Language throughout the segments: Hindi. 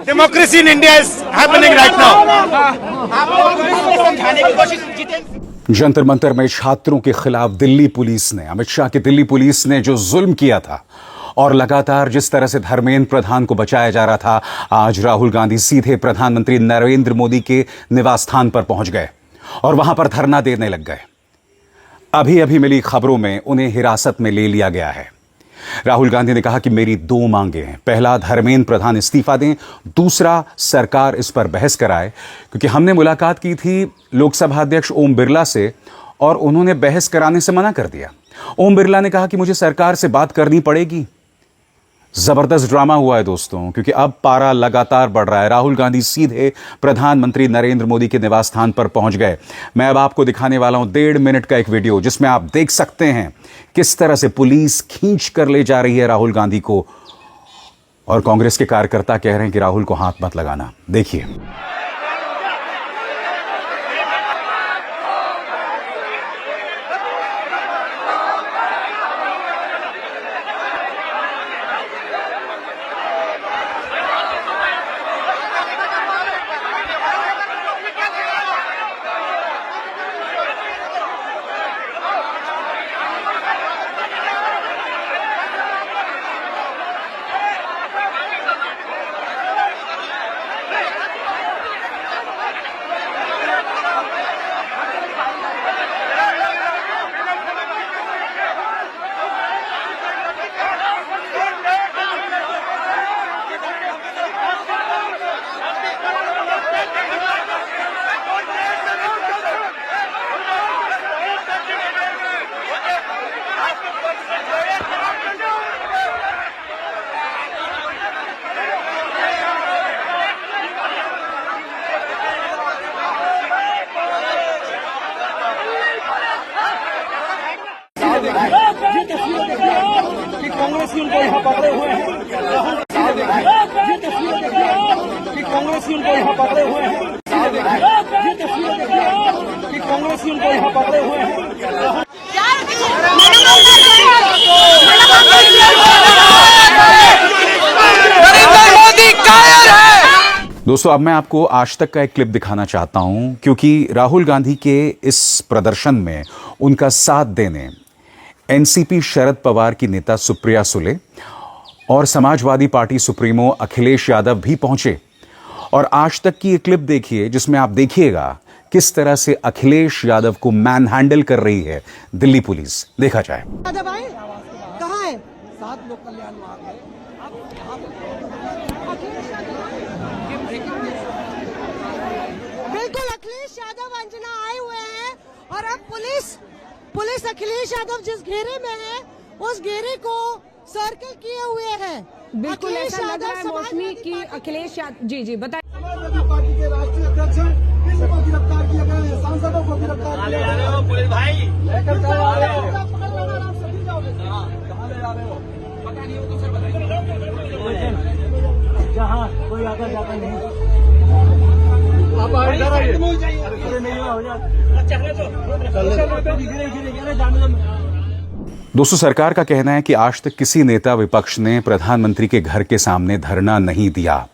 Democracy in India is happening right now. Jantar Mantar में छात्रों के खिलाफ दिल्ली पुलिस ने, अमित शाह की दिल्ली पुलिस ने जो जुल्म किया था और लगातार जिस तरह से धर्मेंद्र प्रधान को बचाया जा रहा था, आज राहुल गांधी सीधे प्रधानमंत्री नरेंद्र मोदी के निवास स्थान पर पहुंच गए और वहां पर धरना देने लग गए। अभी अभी मिली खबरों में उन्हें हिरासत में ले लिया गया है। राहुल गांधी ने कहा कि मेरी दो मांगे हैं। पहला, धर्मेंद्र प्रधान इस्तीफा दें। दूसरा, सरकार इस पर बहस कराए, क्योंकि हमने मुलाकात की थी लोकसभा अध्यक्ष ओम बिरला से और उन्होंने बहस कराने से मना कर दिया। ओम बिरला ने कहा कि मुझे सरकार से बात करनी पड़ेगी। जबरदस्त ड्रामा हुआ है दोस्तों, क्योंकि अब पारा लगातार बढ़ रहा है। राहुल गांधी सीधे प्रधानमंत्री नरेंद्र मोदी के निवास स्थान पर पहुंच गए। मैं अब आपको दिखाने वाला हूं 1.5 मिनट का एक वीडियो, जिसमें आप देख सकते हैं किस तरह से पुलिस खींच कर ले जा रही है राहुल गांधी को, और कांग्रेस के कार्यकर्ता कह रहे हैं कि राहुल को हाथ मत लगाना। देखिए। कांग्रेस उनको यहाँ पकड़े हुए हैं। कांग्रेस उनको यहाँ पकड़े हुए हैं। कांग्रेस उनको यहाँ पकड़े हुए हैं। नरेंद्र मोदी कायर है। दोस्तों, अब मैं आपको आज तक का एक क्लिप दिखाना चाहता हूं, क्योंकि राहुल गांधी के इस प्रदर्शन में उनका साथ देने एनसीपी शरद पवार की नेता सुप्रिया सुले और समाजवादी पार्टी सुप्रीमो अखिलेश यादव भी पहुंचे। और आज तक की ये क्लिप देखिए, जिसमें आप देखिएगा किस तरह से अखिलेश यादव को मैन हैंडल कर रही है दिल्ली पुलिस। देखा जाए। यादव आए कहाँ है? 7 लोक कल्याण विभाग है। बिल्कुल अखिलेश यादव अंजना आए हुए हैं और अब पुलिस अखिलेश यादव जिस घेरे में है उस घेरे को सर्कल किए हुए हैं। बिल्कुल ऐसा लग रहा है मौसमी की अखिलेश यादव जी बताइए। समाजवादी पार्टी के राष्ट्रीय अध्यक्ष किसी को गिरफ्तार किया गया है, सांसदों को गिरफ्तार किया गया है। पुलिस भाई लेकर कहाँ ले जा रहे हो? पता नहीं हो तो सर बताइए। जहाँ कोई आकर जाता नहीं, आप इधर आइए। नहीं हो जाता। दोस्तों, सरकार का कहना है कि आज तक किसी नेता विपक्ष ने प्रधानमंत्री के घर के सामने धरना नहीं दिया।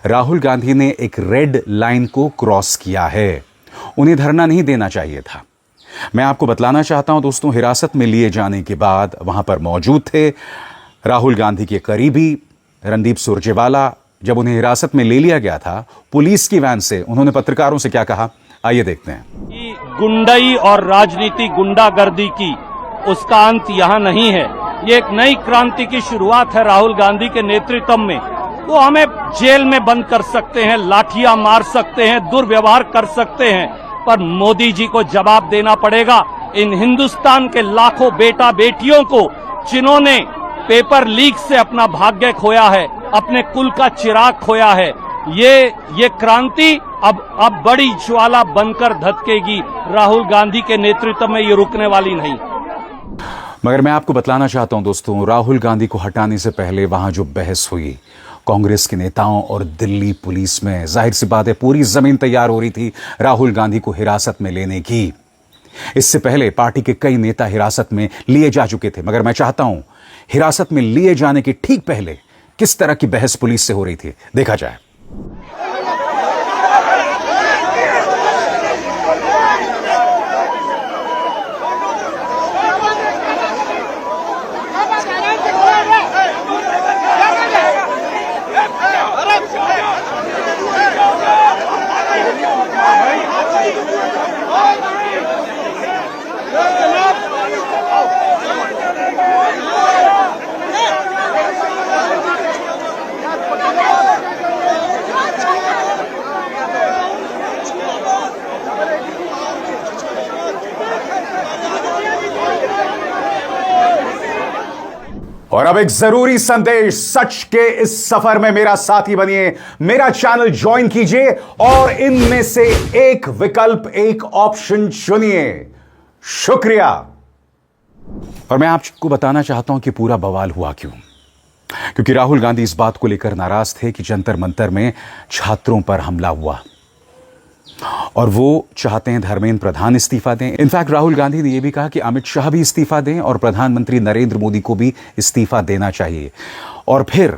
राहुल गांधी ने एक रेड लाइन को क्रॉस किया है। उन्हें धरना नहीं देना चाहिए था। मैं आपको बतलाना चाहता हूं दोस्तों, हिरासत में लिए जाने के बाद वहां पर मौजूद थे राहुल गांधी के करीबी रणदीप सुरजेवाला। जब उन्हें हिरासत में ले लिया गया था पुलिस की वैन से, उन्होंने पत्रकारों से क्या कहा, आइए देखते हैं। गुंडई और राजनीति गुंडागर्दी की उसका अंत यहाँ नहीं है। ये एक नई क्रांति की शुरुआत है राहुल गांधी के नेतृत्व में। वो हमें जेल में बंद कर सकते हैं, लाठियां मार सकते हैं, दुर्व्यवहार कर सकते हैं, पर मोदी जी को जवाब देना पड़ेगा इन हिंदुस्तान के लाखों बेटा बेटियों को जिन्होंने पेपर लीक से अपना भाग्य खोया है, अपने कुल का चिराग खोया है। ये क्रांति अब बड़ी ज्वाला बनकर धधकेगी। राहुल गांधी के नेतृत्व में ये रुकने वाली नहीं। मगर मैं आपको बतलाना चाहता हूं दोस्तों, राहुल गांधी को हटाने से पहले वहां जो बहस हुई कांग्रेस के नेताओं और दिल्ली पुलिस में, जाहिर सी बात है पूरी जमीन तैयार हो रही थी राहुल गांधी को हिरासत में लेने की। इससे पहले पार्टी के कई नेता हिरासत में लिए जा चुके थे, मगर मैं चाहता हूं हिरासत में लिए जाने के ठीक पहले किस तरह की बहस पुलिस से हो रही थी, देखा जाए। और अब एक जरूरी संदेश, सच के इस सफर में मेरा साथी बनिए, मेरा चैनल ज्वाइन कीजिए और इनमें से एक विकल्प, एक ऑप्शन चुनिए। शुक्रिया। और मैं आपको बताना चाहता हूं कि पूरा बवाल हुआ क्यों। क्योंकि राहुल गांधी इस बात को लेकर नाराज थे कि जंतर मंतर में छात्रों पर हमला हुआ और वो चाहते हैं धर्मेंद्र प्रधान इस्तीफा दें। इनफैक्ट राहुल गांधी ने यह भी कहा कि अमित शाह भी इस्तीफा दें और प्रधानमंत्री नरेंद्र मोदी को भी इस्तीफा देना चाहिए। और फिर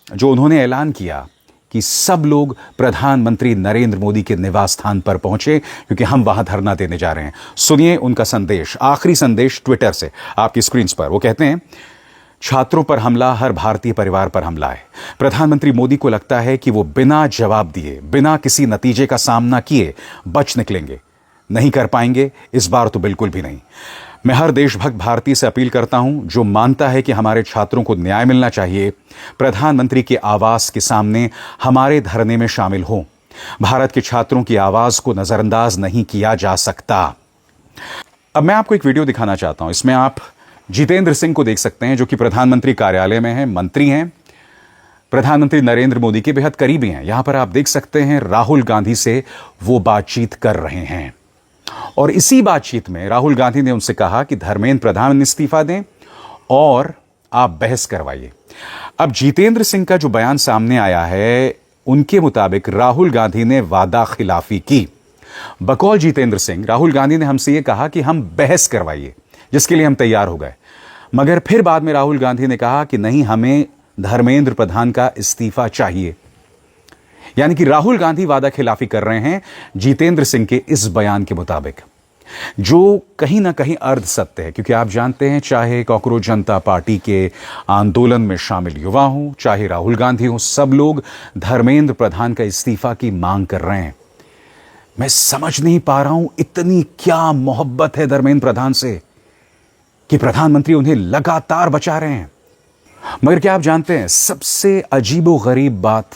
जो उन्होंने ऐलान किया कि सब लोग प्रधानमंत्री नरेंद्र मोदी के निवास स्थान पर पहुंचे क्योंकि हम वहां धरना देने जा रहे हैं। सुनिए उनका संदेश, आखिरी संदेश ट्विटर से आपकी स्क्रीन पर। वो कहते हैं, छात्रों पर हमला हर भारतीय परिवार पर हमला है। प्रधानमंत्री मोदी को लगता है कि वो बिना जवाब दिए, बिना किसी नतीजे का सामना किए बच निकलेंगे। नहीं कर पाएंगे, इस बार तो बिल्कुल भी नहीं। मैं हर देशभक्त भारतीय से अपील करता हूं जो मानता है कि हमारे छात्रों को न्याय मिलना चाहिए, प्रधानमंत्री के आवास के सामने हमारे धरने में शामिल हो। भारत के छात्रों की आवाज को नजरअंदाज नहीं किया जा सकता। अब मैं आपको एक वीडियो दिखाना चाहता हूं। इसमें आप जितेंद्र सिंह को देख सकते हैं जो कि प्रधानमंत्री कार्यालय में हैं, मंत्री हैं, प्रधानमंत्री नरेंद्र मोदी के बेहद करीबी हैं। यहां पर आप देख सकते हैं राहुल गांधी से वो बातचीत कर रहे हैं और इसी बातचीत में राहुल गांधी ने उनसे कहा कि धर्मेंद्र प्रधान इस्तीफा दें और आप बहस करवाइए। अब जितेंद्र सिंह का जो बयान सामने आया है, उनके मुताबिक राहुल गांधी ने वादा खिलाफी की। बकौल जितेंद्र सिंह, राहुल गांधी ने हमसे यह कहा कि हम बहस करवाइए, जिसके लिए हम तैयार हो गए। मगर फिर बाद में राहुल गांधी ने कहा कि नहीं, हमें धर्मेंद्र प्रधान का इस्तीफा चाहिए। यानी कि राहुल गांधी वादा खिलाफी कर रहे हैं जितेंद्र सिंह के इस बयान के मुताबिक, जो कहीं ना कहीं अर्ध सत्य है। क्योंकि आप जानते हैं, चाहे कॉकरोच जनता पार्टी के आंदोलन में शामिल युवा हों, चाहे राहुल गांधी हों, सब लोग धर्मेंद्र प्रधान का इस्तीफा की मांग कर रहे हैं। मैं समझ नहीं पा रहा हूं इतनी क्या मोहब्बत है धर्मेंद्र प्रधान से कि प्रधानमंत्री उन्हें लगातार बचा रहे हैं। मगर क्या आप जानते हैं, सबसे अजीबोगरीब बात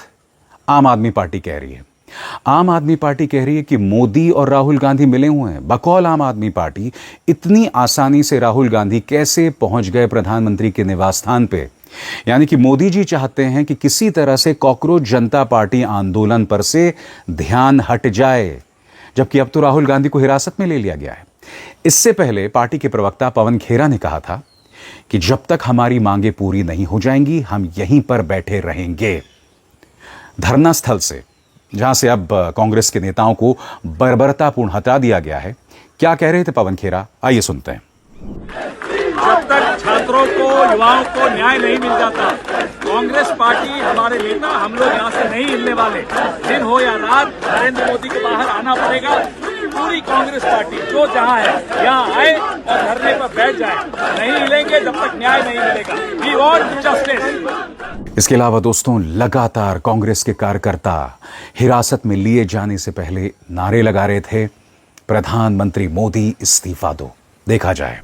आम आदमी पार्टी कह रही है। आम आदमी पार्टी कह रही है कि मोदी और राहुल गांधी मिले हुए हैं। बकौल आम आदमी पार्टी, इतनी आसानी से राहुल गांधी कैसे पहुंच गए प्रधानमंत्री के निवास स्थान पे? यानी कि मोदी जी चाहते हैं कि किसी तरह से कॉकरोच जनता पार्टी आंदोलन पर से ध्यान हट जाए, जबकि अब तो राहुल गांधी को हिरासत में ले लिया गया है। इससे पहले पार्टी के प्रवक्ता पवन खेरा ने कहा था कि जब तक हमारी मांगें पूरी नहीं हो जाएंगी, हम यहीं पर बैठे रहेंगे। धरना स्थल से, जहां से अब कांग्रेस के नेताओं को बर्बरतापूर्ण हटा दिया गया है, क्या कह रहे थे पवन खेरा, आइए सुनते हैं। जब तक छात्रों को, युवाओं को न्याय नहीं मिल जाता, कांग्रेस पार्टी, हमारे नेता, हम लोग यहाँ से नहीं हिलने वाले। दिन हो या रात, नरेंद्र मोदी को बाहर आना पड़ेगा। पूरी कांग्रेस पार्टी जो जहाँ है यहाँ आए और धरने पर बैठ जाए। नहीं हिलेंगे जब तक न्याय नहीं मिलेगा। We want justice. इसके अलावा दोस्तों, लगातार कांग्रेस के कार्यकर्ता हिरासत में लिए जाने से पहले नारे लगा रहे थे, प्रधानमंत्री मोदी इस्तीफा दो। देखा जाए।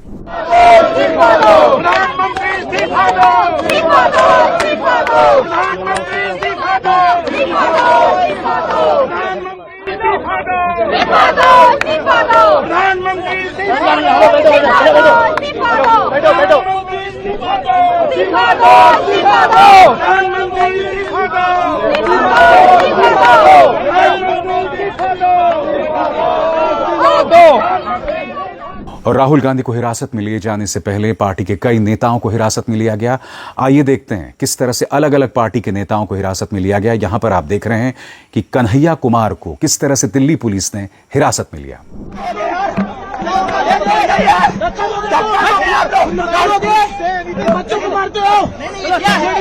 और राहुल गांधी को हिरासत में लिए जाने से पहले पार्टी के कई नेताओं को हिरासत में लिया गया। आइए देखते हैं किस तरह से अलग अलग पार्टी के नेताओं को हिरासत में लिया गया। यहां पर आप देख रहे हैं कि कन्हैया कुमार को किस तरह से दिल्ली पुलिस ने हिरासत में लिया। बच्चों को मारते हो,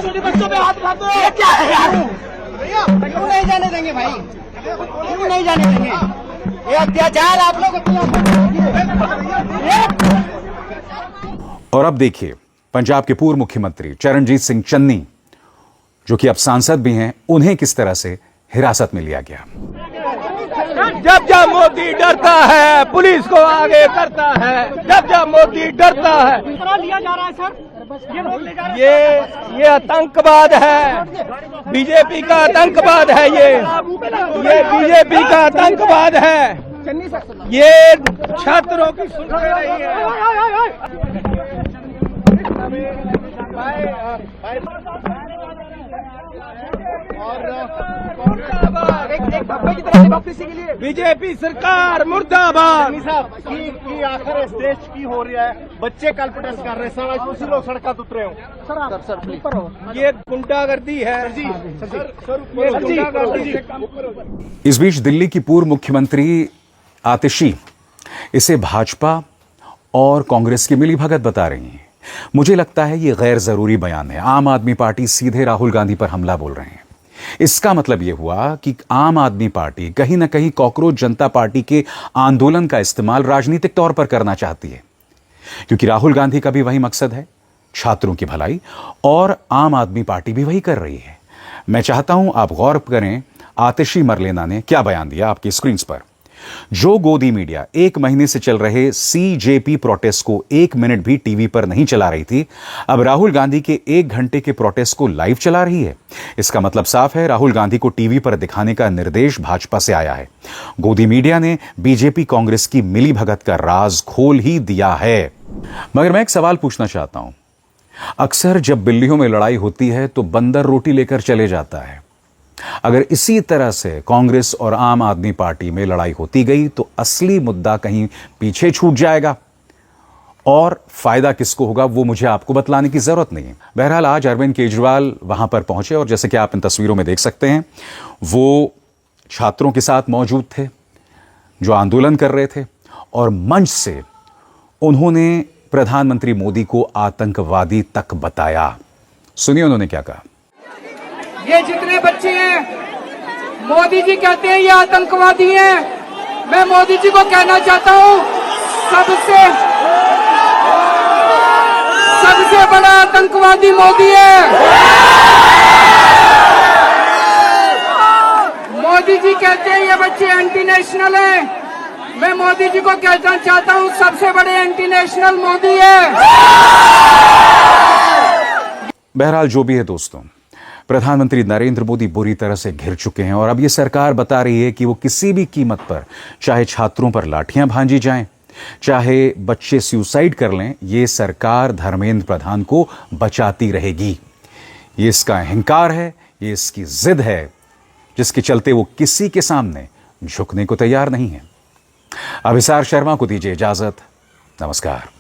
छोटे बच्चों पे हाथ उठाते हो, क्या है यार? क्यों नहीं जाने देंगे भाई? क्यों नहीं जाने देंगे? ये अत्याचार आप लोग। और अब देखिए, पंजाब के पूर्व मुख्यमंत्री चरणजीत सिंह चन्नी, जो कि अब सांसद भी हैं, उन्हें किस तरह से हिरासत में लिया गया। जब जब मोदी डरता है पुलिस को आगे करता है, जब जब मोदी डरता है। लिया जा रहा है सर, ये आतंकवाद है, बीजेपी का आतंकवाद है। ये बीजेपी का आतंकवाद है। ये छात्रों की सुन रही है। बीजेपी सरकार मुर्दाबाद। की आखिर इस देश की हो रही है, बच्चे कल प्रोटेस्ट कर रहे हैं, आज उसी लोग सड़क उतरे हो। सर ये गुंडागर्दी है। इस बीच दिल्ली की पूर्व मुख्यमंत्री आतिशी इसे भाजपा और कांग्रेस की मिलीभगत बता रही हैं। मुझे लगता है ये गैर जरूरी बयान है। आम आदमी पार्टी सीधे राहुल गांधी पर हमला बोल रहे हैं। इसका मतलब यह हुआ कि आम आदमी पार्टी कहीं ना कहीं कॉकरोच जनता पार्टी के आंदोलन का इस्तेमाल राजनीतिक तौर पर करना चाहती है, क्योंकि राहुल गांधी का भी वही मकसद है, छात्रों की भलाई, और आम आदमी पार्टी भी वही कर रही है। मैं चाहता हूं आप गौर करें आतिशी मरलेना ने क्या बयान दिया आपकी स्क्रीन पर। जो गोदी मीडिया 1 महीने से चल रहे सीजेपी प्रोटेस्ट को 1 मिनट भी टीवी पर नहीं चला रही थी, अब राहुल गांधी के 1 घंटे के प्रोटेस्ट को लाइव चला रही है। इसका मतलब साफ है, राहुल गांधी को टीवी पर दिखाने का निर्देश भाजपा से आया है। गोदी मीडिया ने बीजेपी कांग्रेस की मिलीभगत का राज खोल ही दिया है। मगर मैं एक सवाल पूछना चाहता हूं। अक्सर जब बिल्लियों में लड़ाई होती है तो बंदर रोटी लेकर चले जाता है। अगर इसी तरह से कांग्रेस और आम आदमी पार्टी में लड़ाई होती गई तो असली मुद्दा कहीं पीछे छूट जाएगा, और फायदा किसको होगा वो मुझे आपको बतलाने की जरूरत नहीं है। बहरहाल आज अरविंद केजरीवाल वहां पर पहुंचे और जैसे कि आप इन तस्वीरों में देख सकते हैं, वो छात्रों के साथ मौजूद थे जो आंदोलन कर रहे थे, और मंच से उन्होंने प्रधानमंत्री मोदी को आतंकवादी तक बताया। सुनिए उन्होंने क्या कहा। ये जितने बच्चे हैं, मोदी जी कहते हैं ये आतंकवादी हैं। मैं मोदी जी को कहना चाहता हूं, सबसे बड़ा आतंकवादी मोदी है। मोदी जी कहते हैं ये बच्चे एंटी नेशनल हैं। मैं मोदी जी को कहना चाहता हूं, सबसे बड़े एंटी नेशनल मोदी है। बहरहाल जो भी है दोस्तों, प्रधानमंत्री नरेंद्र मोदी बुरी तरह से घिर चुके हैं, और अब यह सरकार बता रही है कि वो किसी भी कीमत पर, चाहे छात्रों पर लाठियां भांजी जाएं, चाहे बच्चे सुसाइड कर लें, ये सरकार धर्मेंद्र प्रधान को बचाती रहेगी। ये इसका अहंकार है, ये इसकी जिद है, जिसके चलते वो किसी के सामने झुकने को तैयार नहीं है। अभिसार शर्मा को दीजिए इजाजत। नमस्कार।